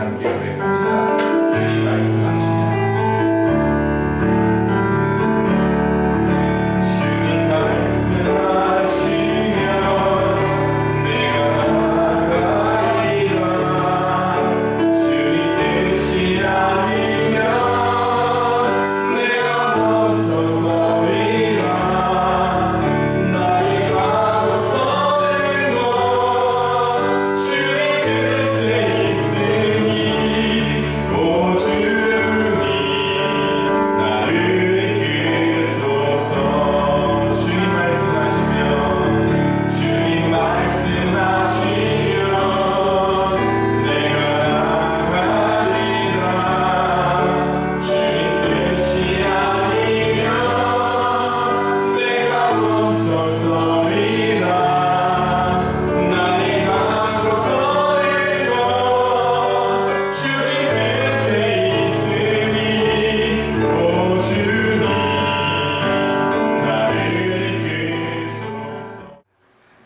함께 고백합니다. 주님 말씀하시면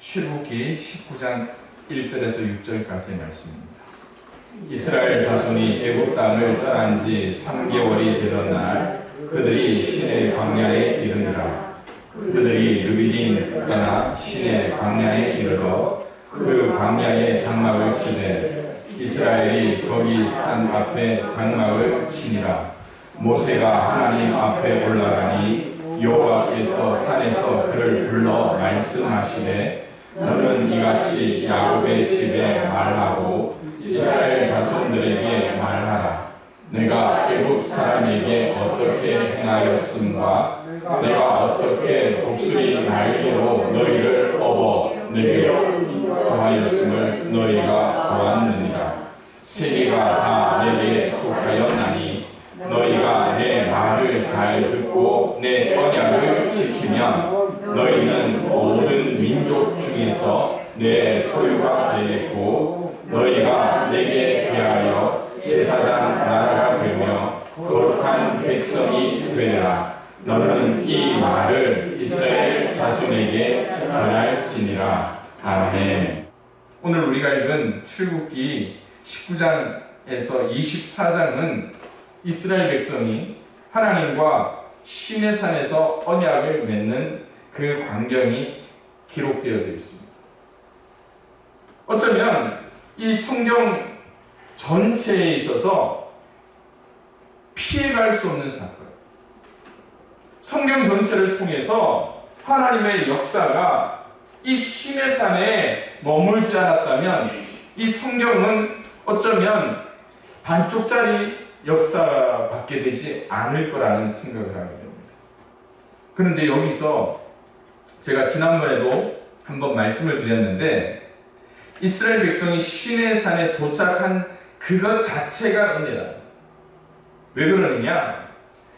출애굽기 19장 1절에서 6절까지의 말씀입니다. 이스라엘 자손이 애굽 땅을 떠난 지 3개월이 되던 날 그들이 시내 광야에 이르니라. 그들이 르비딤 떠나 시내 광야에 이르러 그 광야에 장막을 치되 이스라엘이 거기 산 앞에 장막을 치니라. 모세가 하나님 앞에 올라가니 여호와께서 산에서 그를 불러 말씀하시되 너는 이같이 야곱의 집에 말하고 이스라엘 자손들에게 말하라. 내가 애굽 사람에게 어떻게 행하였음과 내가 어떻게 독수리 날개로 너희를 업어 내게 더하였음을 너희가 보았느니라. 세계가 다 내게 속하였나니 너희가 내 말을 잘 듣고 내 언약을 지키면 너희는 모든 민족 중에서 내 소유가 되겠고 너희가 내게 대하여 제사장 나라가 되며 거룩한 백성이 되리라. 너는 이 말을 이스라엘 자손에게 전할지니라. 아멘. 오늘 우리가 읽은 출애굽기 19장에서 24장은 이스라엘 백성이 하나님과 시내산에서 언약을 맺는 그 광경이 기록되어져 있습니다. 어쩌면 이 성경 전체에 있어서 피해갈 수 없는 사건, 성경 전체를 통해서 하나님의 역사가 이 시내산에 머물지 않았다면 이 성경은 어쩌면 반쪽짜리 역사밖에 되지 않을 거라는 생각을 하게 됩니다. 그런데 여기서 제가 지난번에도 한번 말씀을 드렸는데 이스라엘 백성이 시내산에 도착한 그것 자체가 은혜다. 왜 그러느냐?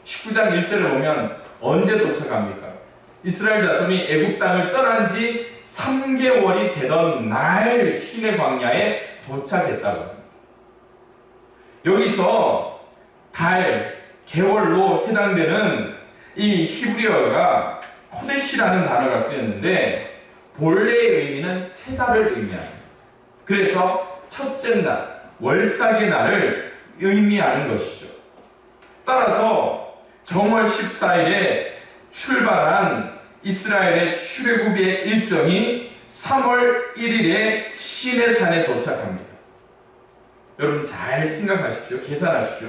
19장 1절에 보면 언제 도착합니까? 이스라엘 자손이 애굽 땅을 떠난 지 3개월이 되던 날 시내 광야에 도착했다고 합니다. 여기서 달, 개월로 해당되는 이 히브리어가 코데시라는 단어가 쓰였는데 본래의 의미는 세 달을 의미합니다. 그래서 첫째 날, 월삭의 날을 의미하는 것이죠. 따라서 정월 14일에 출발한 이스라엘의 출애굽의 일정이 3월 1일에 시내산에 도착합니다. 여러분 잘 생각하십시오. 계산하십시오.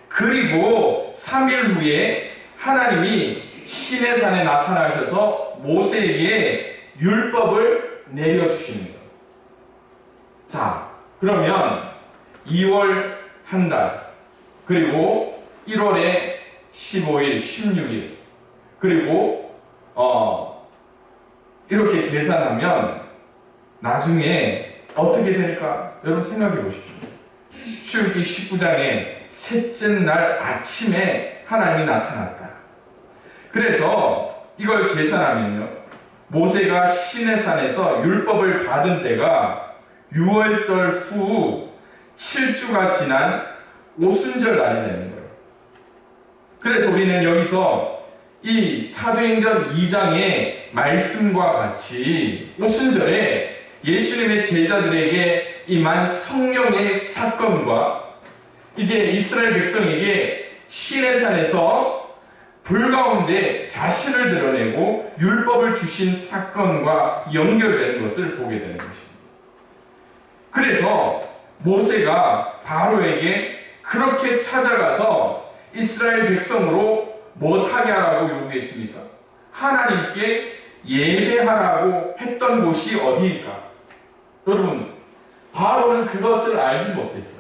그리고 3일 후에 하나님이 시내산에 나타나셔서 모세에게 율법을 내려주십니다. 자, 그러면 2월 한 달, 그리고 1월에 15일, 16일, 그리고 이렇게 계산하면 나중에 어떻게 될까? 여러분 생각해 보십시오. 출애굽기 19장의 셋째 날 아침에 하나님이 나타났다. 그래서 이걸 계산하면요, 모세가 시내산에서 율법을 받은 때가 6월절 후 7주가 지난 오순절 날이 되는 거예요. 그래서 우리는 여기서 이 사도행전 2장의 말씀과 같이 오순절에 예수님의 제자들에게 임한 성령의 사건과 이제 이스라엘 백성에게 시내산에서 불 가운데 자신을 드러내고 율법을 주신 사건과 연결되는 것을 보게 되는 것입니다. 그래서 모세가 바로에게 그렇게 찾아가서 이스라엘 백성으로 못하게 하라고 요구했습니까? 하나님께 예배하라고 했던 곳이 어디일까? 여러분, 바로는 그것을 알지 못했어요.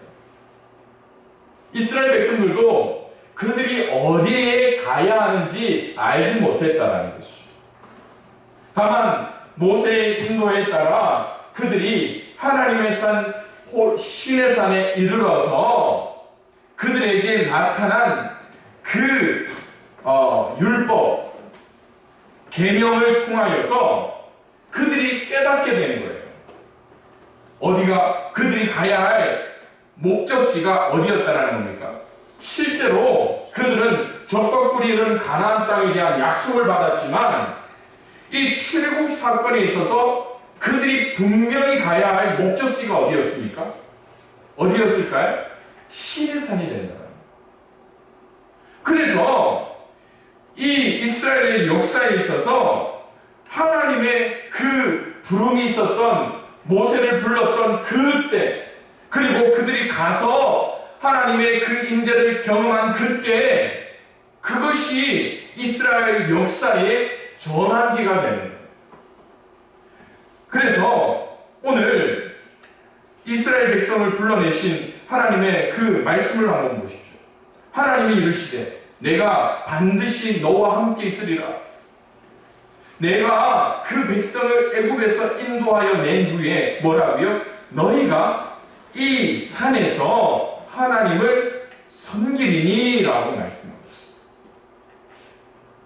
이스라엘 백성들도 그들이 어디에 가야 하는지 알지 못했다라는 것이죠. 다만 모세의 인도에 따라 그들이 하나님의 산 시내산에 이르러서 그들에게 나타난 그 율법 계명을 통하여서 그들이 깨닫게 된 거예요. 어디가 그들이 가야 할 목적지가 어디였다라는 겁니까? 실제로 그들은 적과 꿀이 흐르는 가나안 땅에 대한 약속을 받았지만 이 출애굽 사건에 있어서 그들이 분명히 가야 할 목적지가 어디였습니까? 어디였을까요? 시내산이 된다. 그래서 이 이스라엘의 역사에 있어서 하나님의 그 부름이 있었던 모세를 불렀던 그때, 그리고 그들이 가서 하나님의 그 임재를 경험한 그때, 그것이 이스라엘 역사의 전환기가 되는 거예요. 그래서 오늘 이스라엘 백성을 불러내신 하나님의 그 말씀을 한번 보십시오. 하나님이 이르시되 내가 반드시 너와 함께 있으리라. 내가 그 백성을 애굽에서 인도하여 낸 후에 뭐라고요? 너희가 이 산에서 하나님을 섬기리니 라고 말씀하고 있습니다.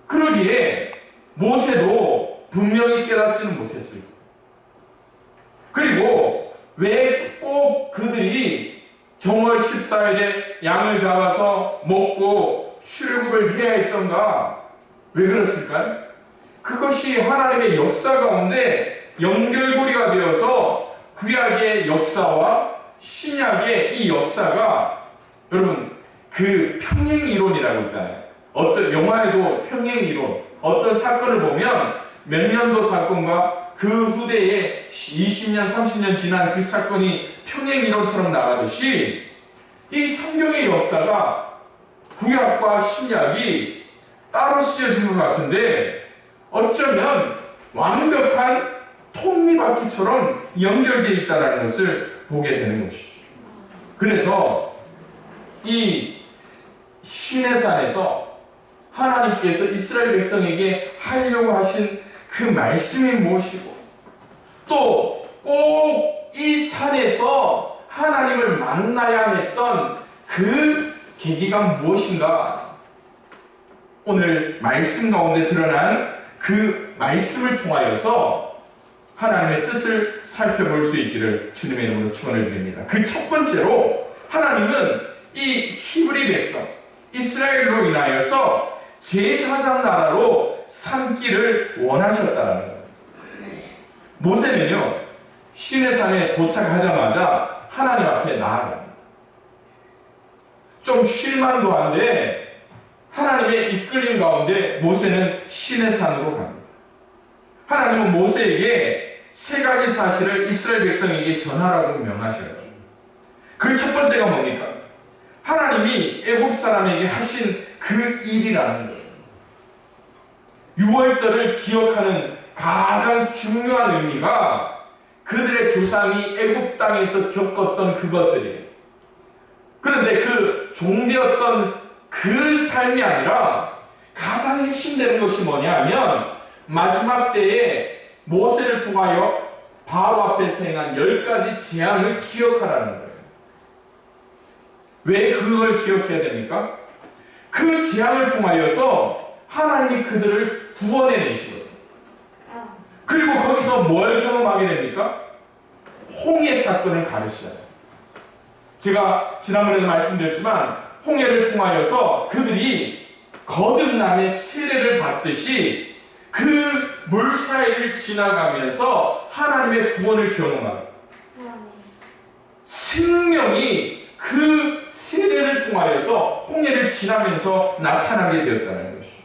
그러기에 모세도 분명히 깨닫지는 못했을 거예요. 그리고 왜 꼭 그들이 정월 14일에 양을 잡아서 먹고 출애굽을 해야 했던가? 왜 그랬을까요? 그것이 하나님의 역사 가운데 연결고리가 되어서 구약의 역사와 신약의 이 역사가, 여러분, 그 평행 이론이라고 있잖아요. 어떤 영화에도 평행 이론, 어떤 사건을 보면 몇 년도 사건과 그 후대에 20년, 30년 지난 그 사건이 평행 이론처럼 나가듯이 이 성경의 역사가 구약과 신약이 따로 쓰여진 것 같은데 어쩌면 완벽한 톱니바퀴처럼 연결되어 있다는 것을 보게 되는 것이죠. 그래서 이 시내산에서 하나님께서 이스라엘 백성에게 하려고 하신 그 말씀이 무엇이고, 또 꼭 이 산에서 하나님을 만나야 했던 그 계기가 무엇인가, 오늘 말씀 가운데 드러난 그 말씀을 통하여서 하나님의 뜻을 살펴볼 수 있기를 주님의 이름으로 축원을 드립니다. 그 첫 번째로 하나님은 이 히브리 백성 이스라엘로 인하여서 제사장 나라로 삼기를 원하셨다는 거예요. 모세는요, 시내산에 도착하자마자 하나님 앞에 나아갑니다. 좀 쉴만도 한데 하나님의 이끌림 가운데 모세는 시내산으로 갑니다. 하나님은 모세에게 세 가지 사실을 이스라엘 백성에게 전하라고 명하셔요. 그 첫 번째가 뭡니까? 하나님이 애굽 사람에게 하신 그 일이라는 거예요. 유월절을 기억하는 가장 중요한 의미가 그들의 조상이 애굽 땅에서 겪었던 그것들이에요. 그런데 그 종되었던 그 삶이 아니라 가장 핵심되는 것이 뭐냐면 마지막 때에 모세를 통하여 바로 앞에서 행한 10가지 재앙을 기억하라는 거예요. 왜 그걸 기억해야 됩니까? 그 재앙을 통하여서 하나님이 그들을 구원해내시거든요. 그리고 거기서 뭘 경험하게 됩니까? 홍해 사건을 가르치잖아요. 제가 지난번에도 말씀드렸지만 홍해를 통하여서 그들이 거듭남의 세례를 받듯이 그 물 사이를 지나가면서 하나님의 구원을 경험합니다. 생명이 그 세례를 통하여서 홍해를 지나면서 나타나게 되었다는 것이죠.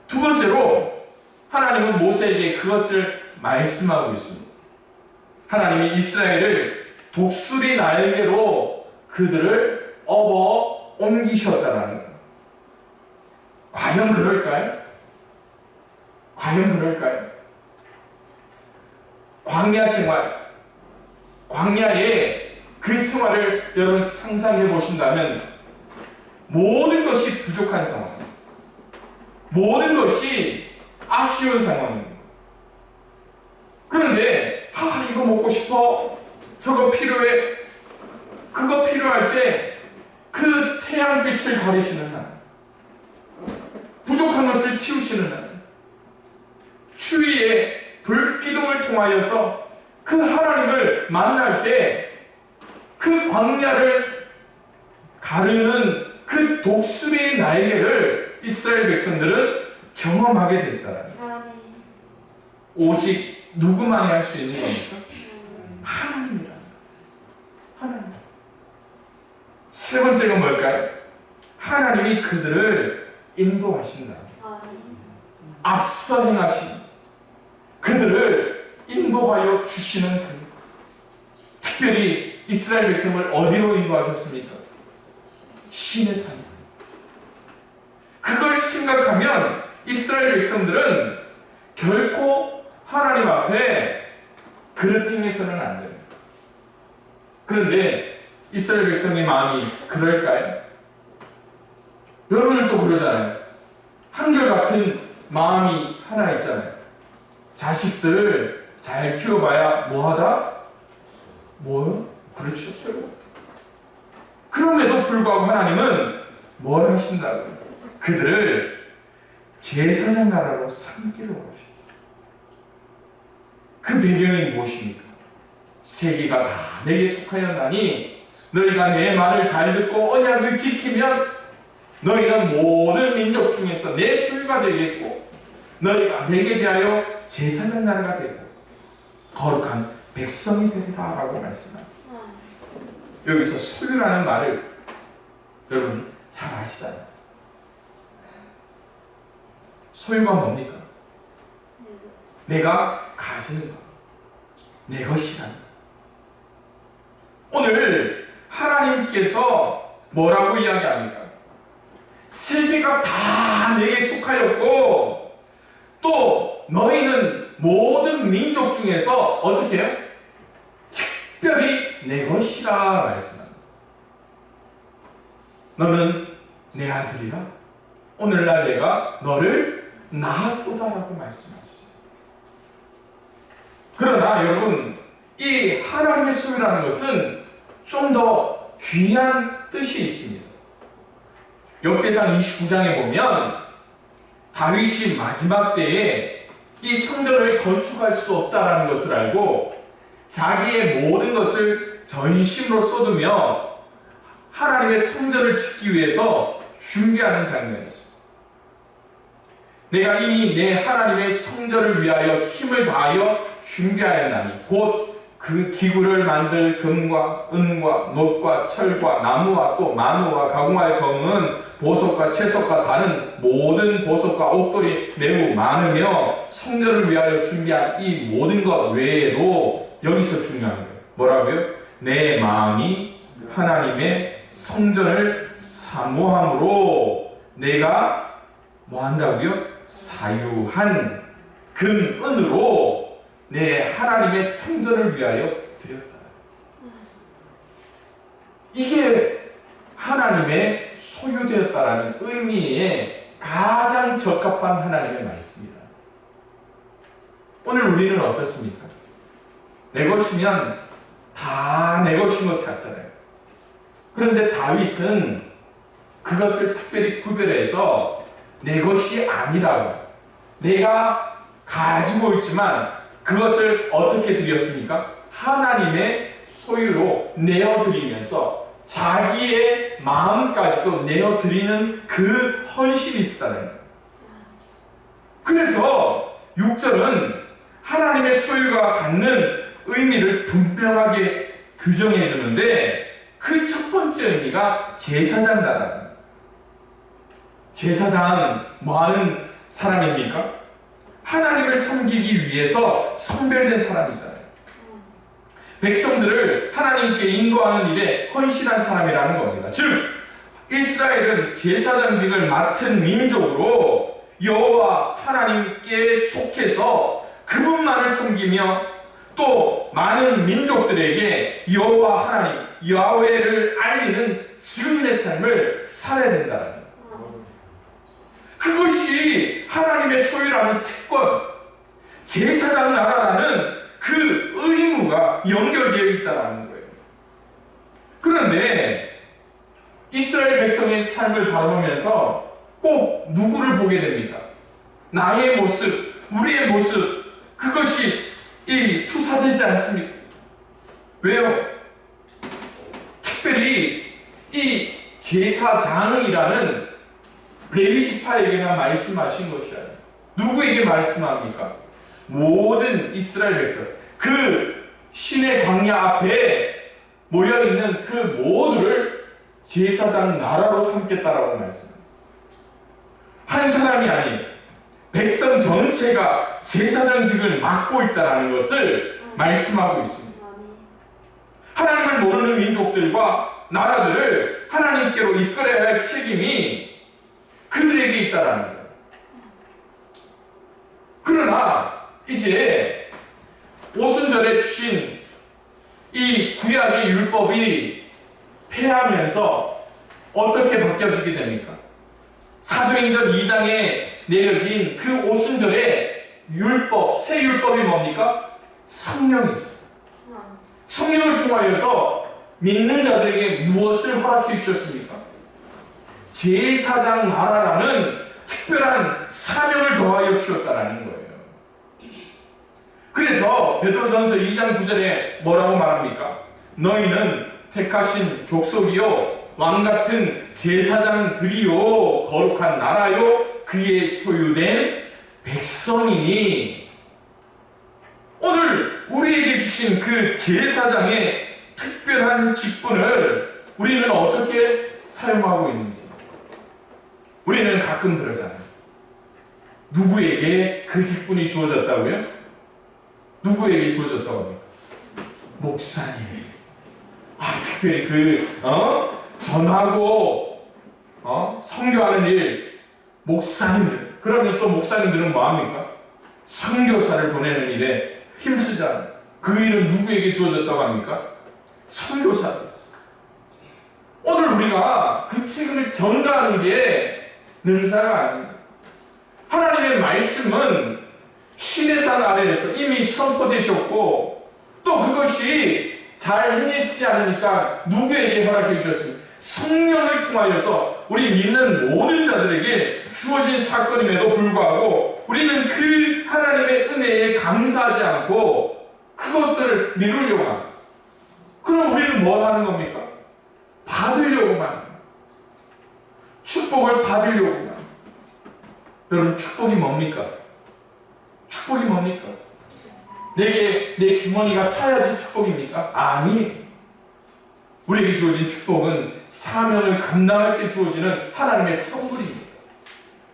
두 번째로 하나님은 모세에게 그것을 말씀하고 있습니다. 하나님이 이스라엘을 독수리 날개로 그들을 업어 옮기셨다는 거예요. 과연 그럴까요? 과연 그럴까요? 광야 생활, 광야의 그 생활을 여러분 상상해 보신다면 모든 것이 부족한 상황, 모든 것이 아쉬운 상황입니다. 그런데 이거 먹고 싶어, 저거 필요해, 그거 필요할 때 그 태양빛을 가리시는 하나님, 부족한 것을 치우시는 하나님, 추위에 불기둥을 통하여서 그 하나님을 만날 때 그 광야를 가르는 그 독수리의 날개를 이스라엘 백성들은 경험하게 됐다는 거예요. 오직 누구만이 할 수 있는 겁니까? 하나님이라는 거예요. 하나님. 세 번째가 뭘까요? 하나님이 그들을 인도하신다. 앞서 행하신, 그들을 인도하여 주시는 분. 특별히 이스라엘 백성을 어디로 인도하셨습니까? 신의 산. 그걸 생각하면 이스라엘 백성들은 결코 하나님 앞에 그릇 행해서는 안 됩니다. 그런데 이스라엘 백성의 마음이 그럴까요? 여러분들도 그러잖아요. 한결같은 마음이 하나 있잖아요. 자식들을 잘 키워봐야 뭐하다? 뭐요? 그렇죠. 소용. 그럼에도 불구하고 하나님은 뭘 하신다고요? 그들을 제사장 나라로 삼기로 하십니다. 그 배경이 무엇입니까? 세계가 다 내게 속하였나니 너희가 내 말을 잘 듣고 언약을 지키면 너희는 모든 민족 중에서 내 소유가 되겠고 너희가 내게 대하여 제사장 나라가 되고 거룩한 백성이 되리라 라고 말씀합니다. 여기서 소유라는 말을 여러분 잘 아시잖아요. 소유가 뭡니까? 내가 가지는 것, 내 것이라는 것. 오늘 하나님께서 뭐라고 이야기합니까? 세계가 다 내게 속하였고 또 너희는 모든 민족 중에서 어떻게 해요? 특별히 내 것이라 말씀합니다. 너는 내 아들이라 오늘날 내가 너를 낳았도다라고 말씀하시죠. 그러나 여러분 이 하나님의 소유라는 것은 좀 더 귀한 뜻이 있습니다. 역대상 29장에 보면 다윗이 마지막 때에 이 성전을 건축할 수 없다라는 것을 알고 자기의 모든 것을 전심으로 쏟으며 하나님의 성전을 짓기 위해서 준비하는 장면이었습니다. 내가 이미 내 하나님의 성전을 위하여 힘을 다하여 준비하였나니 곧 그 기구를 만들 금과 은과 놋과 철과 나무와 또 마누와 가공할 검은 보석과 채석과 다른 모든 보석과 옥돌이 매우 많으며 성전을 위하여 준비한 이 모든 것 외에도 여기서 중요한 거예요. 뭐라고요? 내 마음이 하나님의 성전을 사모함으로 내가 뭐 한다고요? 사유한 금, 은으로 내 하나님의 성전을 위하여 드렸다. 이게 하나님의 소유되었다라는 의미에 가장 적합한 하나님의 말씀입니다. 오늘 우리는 어떻습니까? 내 것이면 다 내 것인 것 같잖아요. 그런데 다윗은 그것을 특별히 구별해서 내 것이 아니라고, 내가 가지고 있지만 그것을 어떻게 드렸습니까? 하나님의 소유로 내어드리면서 자기의 마음까지도 내어드리는 그 헌신이 있었다는 거예요. 그래서 6절은 하나님의 소유가 갖는 의미를 분명하게 규정해 주는데 그 첫 번째 의미가 제사장 나라는 거예요. 제사장은 뭐 하는 사람입니까? 하나님을 섬기기 위해서 선별된 사람이잖아요. 백성들을 하나님께 인도하는 일에 헌신한 사람이라는 겁니다. 즉 이스라엘은 제사장직을 맡은 민족으로 여호와 하나님께 속해서 그분만을 섬기며 또 많은 민족들에게 여호와 하나님 야훼를 알리는 증인의 삶을 살아야 된다는 거예요. 그것이 하나님의 소유라는 특권, 제사장 나라라는 그 의무가 연결되어 있다는 거예요. 그런데 이스라엘 백성의 삶을 바라보면서 꼭 누구를 보게 됩니까? 나의 모습, 우리의 모습, 그것이 투사되지 않습니까? 왜요? 특별히 이 제사장이라는 레위지파에게만 말씀하신 것이 아니에요. 누구에게 말씀합니까? 모든 이스라엘 백성, 그 신의 광야 앞에 모여있는 그 모두를 제사장 나라로 삼겠다라고 말씀합니다. 한 사람이 아닌 백성 전체가 제사장직을 맡고 있다는 것을 말씀하고 있습니다. 하나님을 모르는 민족들과 나라들을 하나님께로 이끌어야 할 책임이 그들에게 있다는 거예요. 그러나 이제 오순절에 주신 이 구약의 율법이 폐하면서 어떻게 바뀌어지게 됩니까? 사도행전 2장에 내려진 그 오순절의 율법, 새 율법이 뭡니까? 성령이죠. 성령을 통하여서 믿는 자들에게 무엇을 허락해 주셨습니까? 제사장 나라라는 특별한 사명을 더하여 주셨다는 거예요. 그래서 베드로전서 2장 9절에 뭐라고 말합니까? 너희는 택하신 족속이요 왕같은 제사장들이요 거룩한 나라요 그의 소유된 백성이니. 오늘 우리에게 주신 그 제사장의 특별한 직분을 우리는 어떻게 사용하고 있는지 우리는 가끔 그러잖아요. 누구에게 그 직분이 주어졌다고요? 누구에게 주어졌다고 합니까? 목사님. 특별히 전하고 선교하는 일 목사님들. 그러면 또 목사님들은 뭐 합니까? 선교사를 보내는 일에 힘쓰잖아요. 그 일은 누구에게 주어졌다고 합니까? 선교사들. 오늘 우리가 그 책임을 전가하는 게 능사가 아닙니다. 하나님의 말씀은 신의 산 아래에서 이미 선포되셨고 또 그것이 잘 행해지지 않으니까 누구에게 허락해 주셨습니까? 성령을 통하여서 우리 믿는 모든 자들에게 주어진 사건임에도 불구하고 우리는 그 하나님의 은혜에 감사하지 않고 그것들을 미루려고 합니다. 그럼 우리는 뭘 하는 겁니까? 받으려고만, 축복을 받으려고만. 여러분, 축복이 뭡니까? 축복이 뭡니까? 내게 내 주머니가 차야지 축복입니까? 아니. 우리에게 주어진 축복은 사명을 감당할 때 주어지는 하나님의 선물입니다.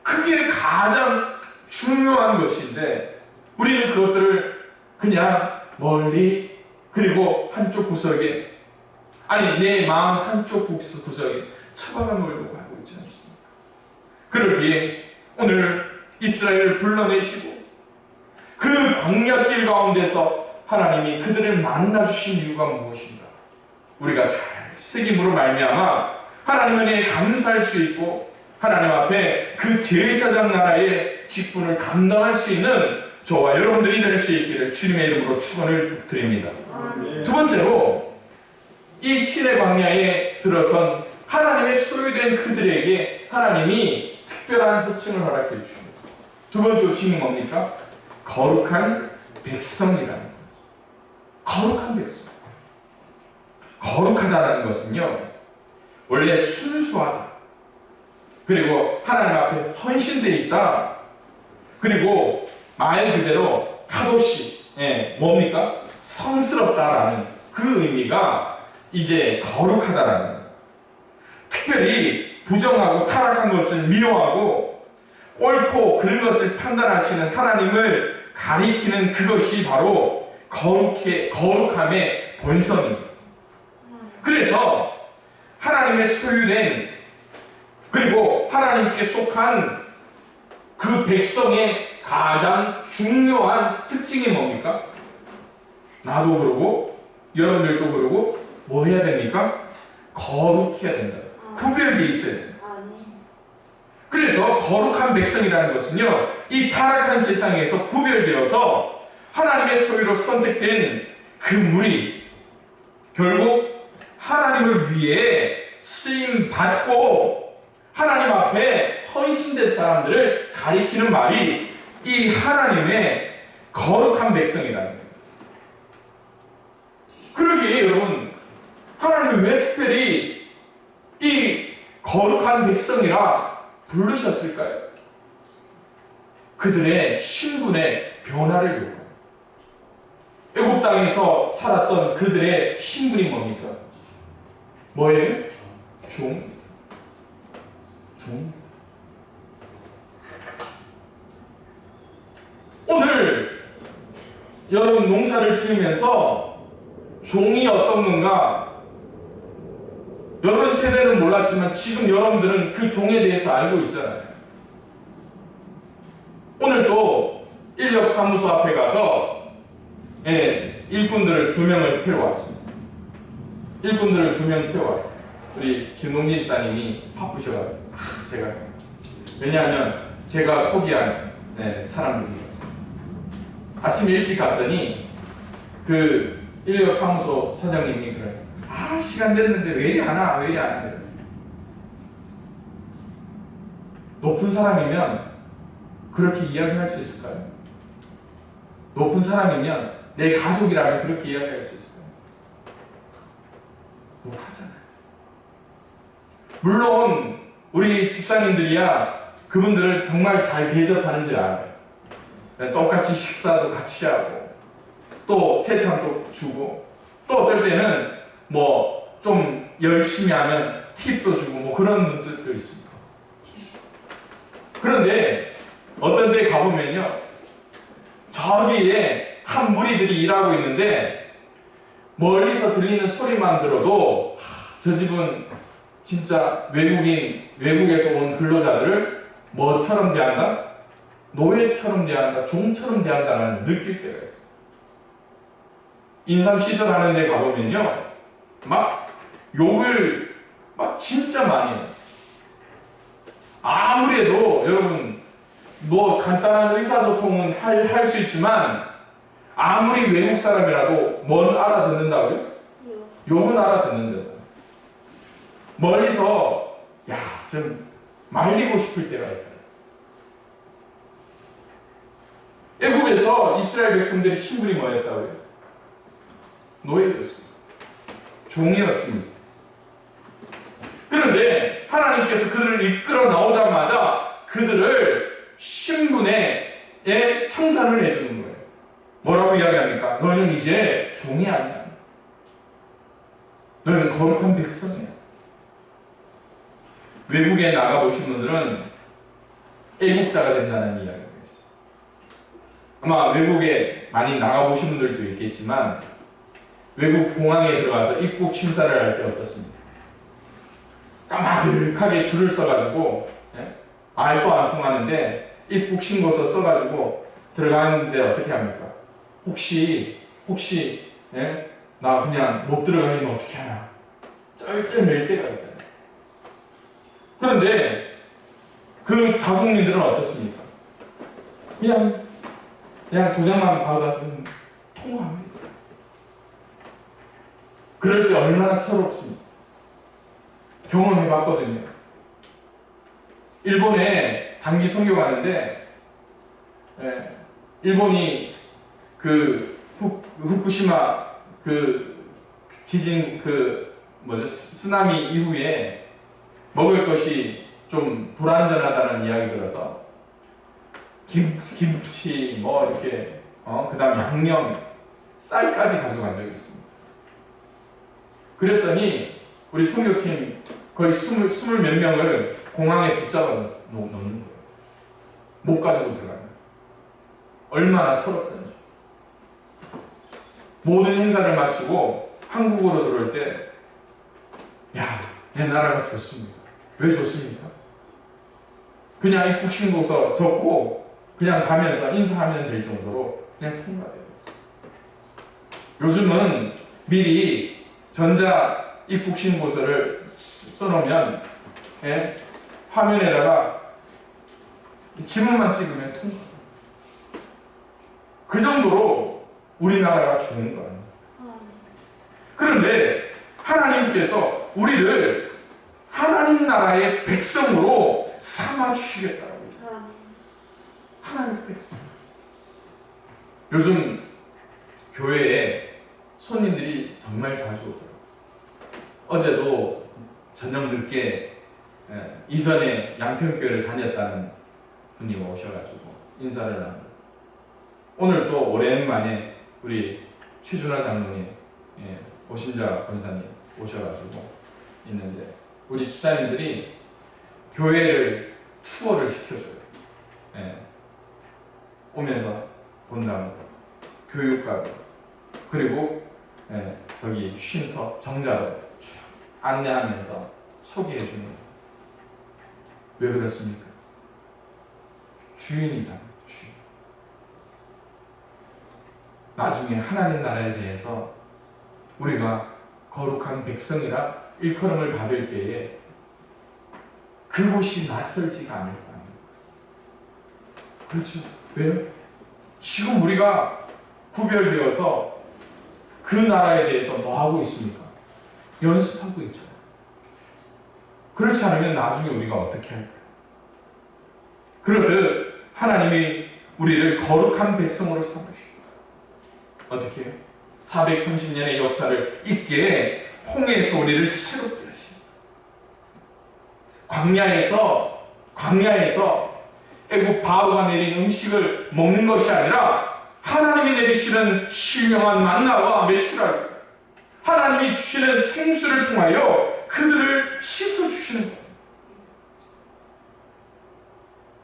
그게 가장 중요한 것인데 우리는 그것들을 그냥 멀리 그리고 한쪽 구석에 내 마음 한쪽 구석에 처박아 놓으려고 하고 있지 않습니까? 그러기에 오늘 이스라엘을 불러내시고 그 광야길 가운데서 하나님이 그들을 만나주신 이유가 무엇인가? 우리가 잘 새김으로 말미암아 하나님 은혜에 감사할 수 있고 하나님 앞에 그 제사장 나라의 직분을 감당할 수 있는 저와 여러분들이 될 수 있기를 주님의 이름으로 축원을 드립니다. 두 번째로 이 신의 광야에 들어선 하나님의 소유된 그들에게 하나님이 특별한 호칭을 허락해 주십니다. 두 번째 호칭이 뭡니까? 거룩한 백성이라는 거죠. 거룩한 백성. 거룩하다는 것은요, 원래 순수하다. 그리고 하나님 앞에 헌신되어 있다. 그리고 말 그대로 카도시, 뭡니까? 성스럽다라는 그 의미가 이제 거룩하다라는 거예요. 특별히 부정하고 타락한 것을 미워하고 옳고 그른 것을 판단하시는 하나님을 가리키는 그것이 바로 거룩함의 본성입니다. 그래서 하나님의 소유된 그리고 하나님께 속한 그 백성의 가장 중요한 특징이 뭡니까? 나도 그러고 여러분들도 그러고 뭐 해야 됩니까? 거룩해야 된다. 구별되어 있어야 된다. 그래서 거룩한 백성이라는 것은요, 이 타락한 세상에서 구별되어서 하나님의 소유로 선택된 그 무리, 결국 하나님을 위해 쓰임 받고 하나님 앞에 헌신된 사람들을 가리키는 말이 이 하나님의 거룩한 백성이라는 거예요. 그러기에 여러분, 하나님이 왜 특별히 이 거룩한 백성이라 부르셨을까요? 그들의 신분의 변화를 요구합니다. 애굽 땅에서 살았던 그들의 신분이 뭡니까? 뭐예요? 종. 오늘 여러분 농사를 지으면서 종이 어떤 건가? 여러 세대는 몰랐지만 지금 여러분들은 그 종에 대해서 알고 있잖아요. 오늘 또 인력사무소 앞에 가서 일꾼들을 2명을 태워왔습니다. 일꾼들을 2명 태워왔어요. 우리 김동진 지사님이 바쁘셔가지고 제가 왜냐하면 제가 소개한 사람들이었어요. 아침 일찍 갔더니 그 인력사무소 사장님이 그래요. 시간 됐는데 왜 이리 안 와? 왜 이리 안 와? 높은 사람이면 그렇게 이야기할 수 있을까요? 높은 사람이면 내 가족이라면 그렇게 이야기할 수 있을까요? 못하잖아요. 물론 우리 집사님들이야 그분들을 정말 잘 대접하는 줄 알아요. 똑같이 식사도 같이 하고 또 세찬도 주고 또 어떨 때는 뭐 좀 열심히 하면 팁도 주고 뭐 그런 분들도 있습니다. 그런데 어떤 데 가보면요, 저기에 한 무리들이 일하고 있는데 멀리서 들리는 소리만 들어도 저 집은 진짜 외국에서 온 근로자들을 뭐처럼 대한다? 노예처럼 대한다, 종처럼 대한다는 느낄 때가 있어요. 인삼시설 하는 데 가보면요, 막 욕을 막 진짜 많이 해요. 아무리 해도 여러분 뭐 간단한 의사소통은 할 수 있지만 아무리 외국 사람이라도 뭘 알아듣는다고요? 욕은 알아듣는다잖아요. 멀리서 좀 말리고 싶을 때가 있다. 애굽에서 이스라엘 백성들의 신분이 뭐였다고요? 노예였습니다. 종이었습니다. 그런데 하나님께서 그들을 이끌어 나오자마자 그들을 신분에 청산을 해주는 거예요. 뭐라고 이야기합니까? 너희는 이제 종이 아니야. 너희는 거룩한 백성이야. 외국에 나가보신 분들은 애국자가 된다는 이야기가 있어요. 아마 외국에 많이 나가보신 분들도 있겠지만 외국 공항에 들어가서 입국 심사를 할 때 어떻습니까? 까마득하게 줄을 서가지고 말도 안 통하는데 입국 신고서 써가지고 들어가는데 어떻게 합니까? 혹시 나 그냥 못 들어가면 어떻게 하나 쩔쩔맬 때가 있잖아요. 그런데 그 자국민들은 어떻습니까? 그냥 도장만 받아서 통과합니다. 그럴 때 얼마나 서럽습니까? 경험해봤거든요. 일본에 단기 선교 가는데 일본이 그 후쿠시마 그 지진 쓰나미 이후에 먹을 것이 좀 불안전하다는 이야기 들어서 김치 뭐 이렇게 그다음 양념 쌀까지 가져간 적이 있습니다. 그랬더니 우리 선교팀 거의 스물 몇 명을 공항에 붙잡아 놓는 거예요. 못 가지고 들어가요. 얼마나 서럽던지. 모든 행사를 마치고 한국으로 들어올 때, 야, 내 나라가 좋습니다. 왜 좋습니까? 그냥 입국 신고서 적고 그냥 가면서 인사하면 될 정도로 그냥 통과돼요. 요즘은 미리 전자 입국 신고서를 써놓으면 화면에다가 지문만 찍으면 통과. 그 정도로 우리나라가 좋은 거예요. 그런데 하나님께서 우리를 하나님 나라의 백성으로 삼아 주시겠다고. 하나님의 백성. 요즘 교회에 손님들이 정말 자주 오더라고요. 어제도 저녁 늦게 이선에 양평교회를 다녔다는 분이 오셔가지고 인사를 나누고, 오늘 또 오랜만에 우리 최준하 장로님, 오신자 권사님 오셔가지고 있는데, 우리 집사님들이 교회를 투어를 시켜줘요. 오면서 본다고 교육하고, 그리고 저기 쉼터 정자로 쭉 안내하면서 소개해주는 거예요. 왜 그렇습니까? 주인이다. 주인. 나중에 하나님 나라에 대해서 우리가 거룩한 백성이라 일컬음을 받을 때에 그곳이 낯설지가 않을 거 아닙니까? 그렇죠. 왜요? 지금 우리가 구별되어서 그 나라에 대해서 뭐 하고 있습니까? 연습하고 있잖아요. 그렇지 않으면 나중에 우리가 어떻게 할까요? 그렇듯 하나님이 우리를 거룩한 백성으로 삼으시고, 어떻게 해요? 430년의 역사를 있게 홍해에서 우리를 새롭게 하시고, 광야에서 애굽 바로가 내린 음식을 먹는 것이 아니라 하나님이 내리시는 신령한 만나와 메추라기, 하나님이 주시는 생수를 통하여 그들을 씻어주시는 거예요.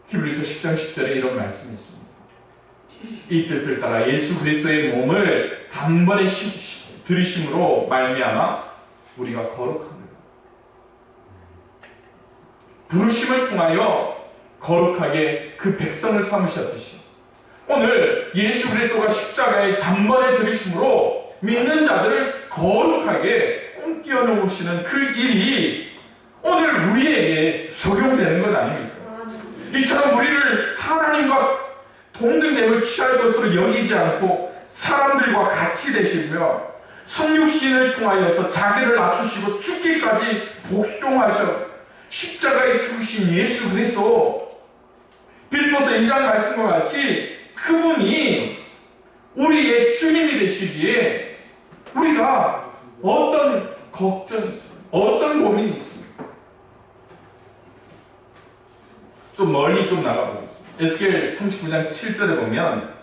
히브리서 10장 10절에 이런 말씀이 있습니다. 이 뜻을 따라 예수 그리스도의 몸을 단번에 들이심으로 말미암아 우리가 거룩합니다. 부르심을 통하여 거룩하게 그 백성을 삼으셨듯이, 오늘 예수 그리스도가 십자가에 단번에 들이심으로 믿는 자들을 거룩하게 옮겨 놓으시는 그 일이 오늘 우리에게 적용되는 것 아닙니까? 이처럼 우리를 하나님과 동등됨을 취할 것으로 여기지 않고 사람들과 같이 되시며 성육신을 통하여서 자기를 낮추시고 죽기까지 복종하셔 십자가에 죽으신 예수 그리스도, 빌립보서 2장 말씀과 같이 그분이 우리의 주님이 되시기에 우리가 어떤 걱정이 있습니까? 어떤 고민이 있습니까? 좀 멀리 좀 나가보겠습니다. 에스겔 39장 7절에 보면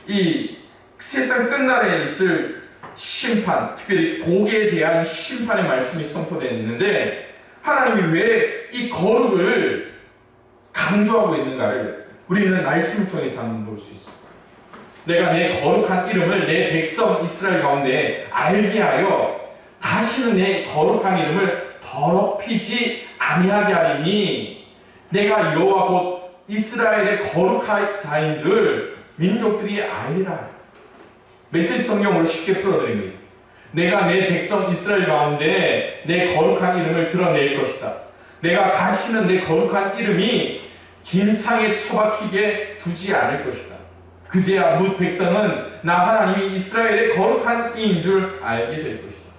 이 세상 끝날에 있을 심판, 특별히 고기에 대한 심판의 말씀이 선포되어 있는데, 하나님이 왜 이 거룩을 강조하고 있는가를 우리는 말씀을 통해서 한번 볼 수 있습니다. 내가 내 거룩한 이름을 내 백성 이스라엘 가운데 알게 하여 다시는 내 거룩한 이름을 더럽히지 아니하게 하리니 내가 여호와 곧 이스라엘의 거룩한 자인 줄 민족들이 알리라. 메시지 성경으로 쉽게 풀어드립니다. 내가 내 백성 이스라엘 가운데 내 거룩한 이름을 드러낼 것이다. 내가 다시는 내 거룩한 이름이 진창에 처박히게 두지 않을 것이다. 그제야 뭇 백성은 나 하나님이 이스라엘의 거룩한 이인 줄 알게 될 것이다.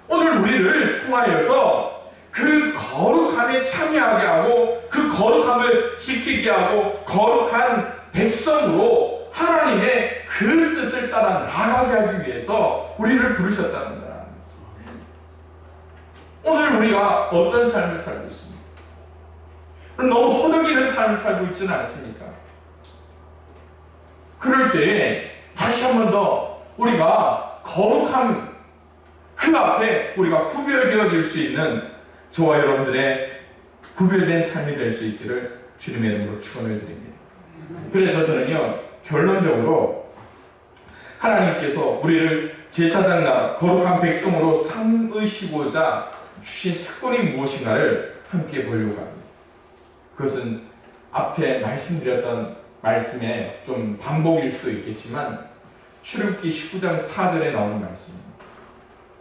오늘 우리를 통하여서 그 거룩함에 참여하게 하고 그 거룩함을 지키게 하고 거룩한 백성으로 하나님의 그 뜻을 따라 나아가게 하기 위해서 우리를 부르셨다는 거야. 오늘 우리가 어떤 삶을 살고 있습니까? 너무 허덕이는 삶을 살고 있지는 않습니까? 그럴 때 다시 한 번 더 우리가 거룩함, 그 앞에 우리가 구별되어질 수 있는 저와 여러분들의 구별된 삶이 될 수 있기를 주님의 이름으로 축원을 드립니다. 그래서 저는요, 결론적으로 하나님께서 우리를 제사장 나라 거룩한 백성으로 삼으시고자 주신 특권이 무엇인가를 함께 보려고 합니다. 그것은 앞에 말씀드렸던 말씀의 좀 반복일 수도 있겠지만 출애굽기 19장 4절에 나오는 말씀입니다.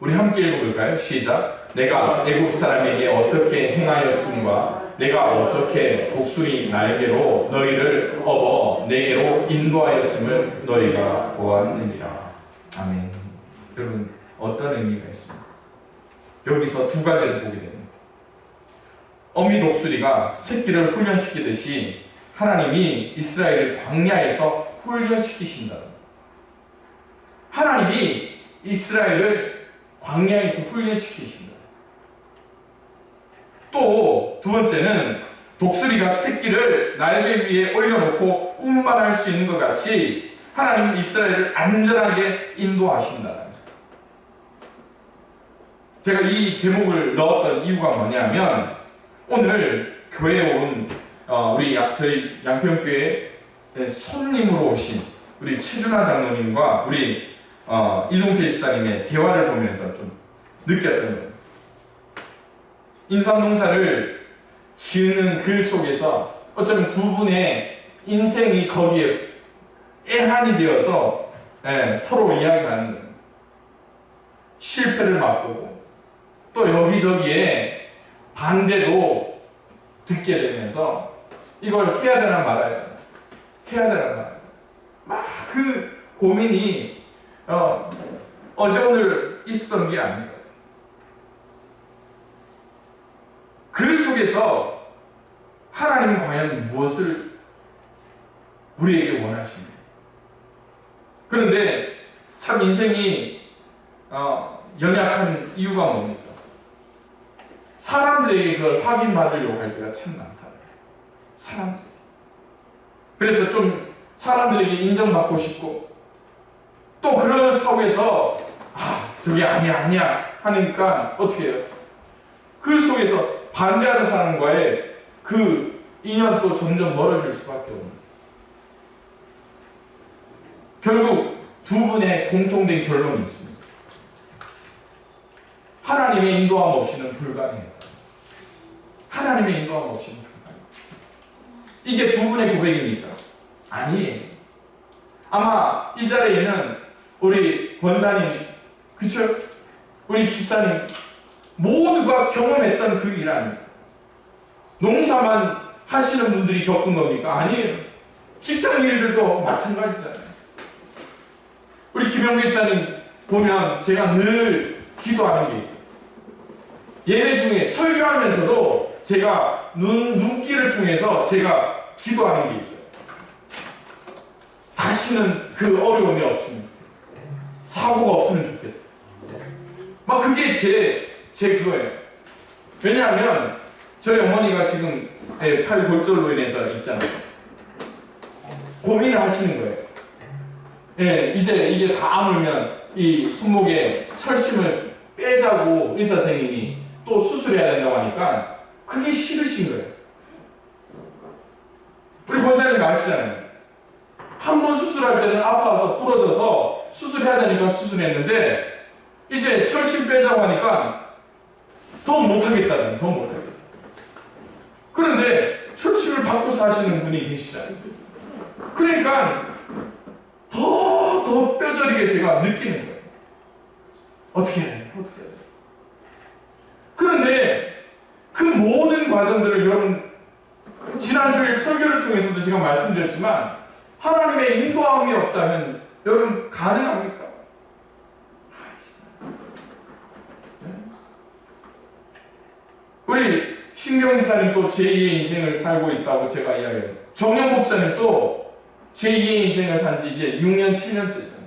우리 함께 읽어볼까요? 시작. 내가 애굽 사람에게 어떻게 행하였음과 내가 어떻게 독수리 날개로 너희를 업어 내게로 인도하였음을 너희가 보았느니라. 아멘. 여러분, 어떤 의미가 있습니까? 여기서 두 가지를 보게 됩니다. 어미 독수리가 새끼를 훈련시키듯이 하나님이 이스라엘을 광야에서 훈련시키신다. 하나님이 이스라엘을 광야에서 훈련시키신다. 또 두 번째는 독수리가 새끼를 날개 위에 올려놓고 운반할 수 있는 것 같이 하나님은 이스라엘을 안전하게 인도하신다. 제가 이 제목을 넣었던 이유가 뭐냐면 오늘 교회에 온 저희 양평교회 손님으로 오신 우리 최준하 장로님과 우리 이종태 집사님의 대화를 보면서 좀 느꼈던 거예요. 인삼농사를 지으는 글 속에서 어쩌면 두 분의 인생이 거기에 애한이 되어서 서로 이야기하는 거예요. 실패를 맛보고 또 여기저기에 반대도 듣게 되면서 이걸 해야 되나 말아야 되나, 해야 되나 말아야 되나, 막 그 고민이 어제 오늘 있었던 게 아닙니다. 그 속에서 하나님은 과연 무엇을 우리에게 원하십니까? 그런데 참 인생이 연약한 이유가 뭡니까? 사람들에게 그걸 확인받으려고 할 때가 참 많다. 사람들. 그래서 좀 사람들에게 인정받고 싶고 또 그런 속에서 저게 아니야 하니까 어떻게 해요? 그 속에서 반대하는 사람과의 그 인연도 점점 멀어질 수밖에 없는. 결국 두 분의 공통된 결론이 있습니다. 하나님의 인도함 없이는 불가능했다. 하나님의 인도함 없이는 불가능했다. 이게 두 분의 고백입니까? 아니에요. 아마 이 자리에는 우리 권사님, 그쵸? 우리 집사님 모두가 경험했던 그 일 아닙니까? 농사만 하시는 분들이 겪은 겁니까? 아니에요. 직장 일들도 마찬가지잖아요. 우리 김영규 집사님 보면 제가 늘 기도하는 게 있어요. 예배 중에 설교하면서도 제가 눈길을 통해서 제가 기도하는 게 있어요. 다시는 그 어려움이 없으면, 사고가 없으면 좋겠다. 막 그게 제 그거예요. 왜냐하면 저희 어머니가 지금 팔 골절로 인해서 있잖아요. 고민을 하시는 거예요. 이제 이게 다 아물면 이 손목에 철심을 빼자고 의사 선생님이 또 수술해야 된다고 하니까 그게 싫으신 거예요. 우리 권사님 아시잖아요. 한 번 수술할 때는 아파서 부러져서 수술해야 되니까 수술했는데 이제 철심 빼자고 하니까 더 못하겠다는, 더 못하겠다. 그런데 철심을 바꿔서 하시는 분이 계시잖아요. 그러니까 더 뼈저리게 제가 느끼는 거예요. 어떻게 해야 돼? 어떻게 해야 돼? 그런데 그 모든 과정들을 여러분 지난주에 설교를 통해서도 제가 말씀드렸지만 하나님의 인도함이 없다면 여러분 가능합니까? 우리 신경 집사님 또 제2의 인생을 살고 있다고 제가 이야기해요. 정영 목사님 또 제2의 인생을 산 지 이제 6년, 7년째잖아요.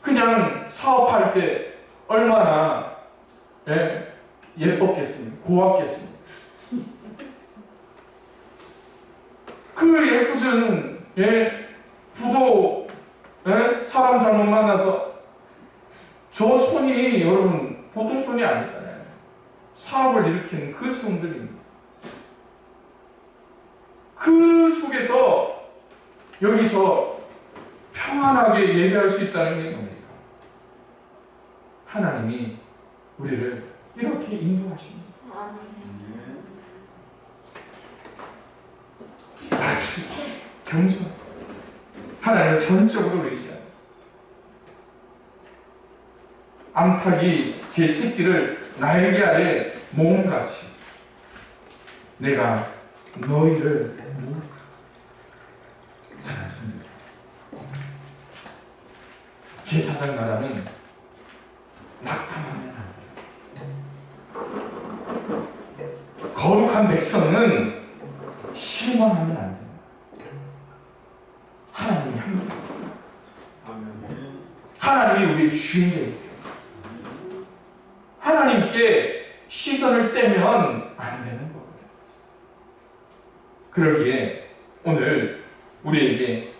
그냥 사업할 때 얼마나 예뻤겠습니까? 고왔겠습니까? 그 예쁘준 부도 사람 잘못 만나서 저 손이 여러분 보통 손이 아니잖아요. 사업을 일으킨 그 손들입니다. 그 속에서 여기서 평안하게 예배할 수 있다는 게 뭡니까? 하나님이 우리를 이렇게 인도하십니다. 낮추고 겸손, 하나님을 전적으로 의지하는. 암탉이 제 새끼를 날개 아래 모음같이 내가 너희를 모으리라. 사랑하는 성도, 제사장 나라는 낙담하면 안 돼요. 거룩한 백성은 실망하면 안 돼요. 하나님이 함께, 하나님이 우리의 주인이에요. 하나님께 시선을 떼면 안 되는 거거든요. 그러기에 오늘 우리에게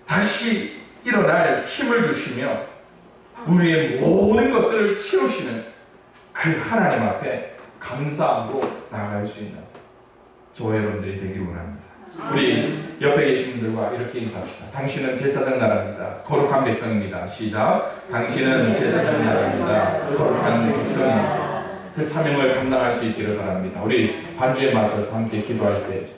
다시 일어날 힘을 주시며 우리의 모든 것들을 채우시는 그 하나님 앞에 감사함으로 나아갈 수 있는 저와 여러분들이 되기를 원합니다. 우리 옆에 계신 분들과 이렇게 인사합시다. 당신은 제사장 나라입니다. 거룩한 백성입니다. 시작. 당신은 제사장 나라입니다. 거룩한 백성입니다. 그 사명을 감당할 수 있기를 바랍니다. 우리 반주에 맞춰서 함께 기도할 때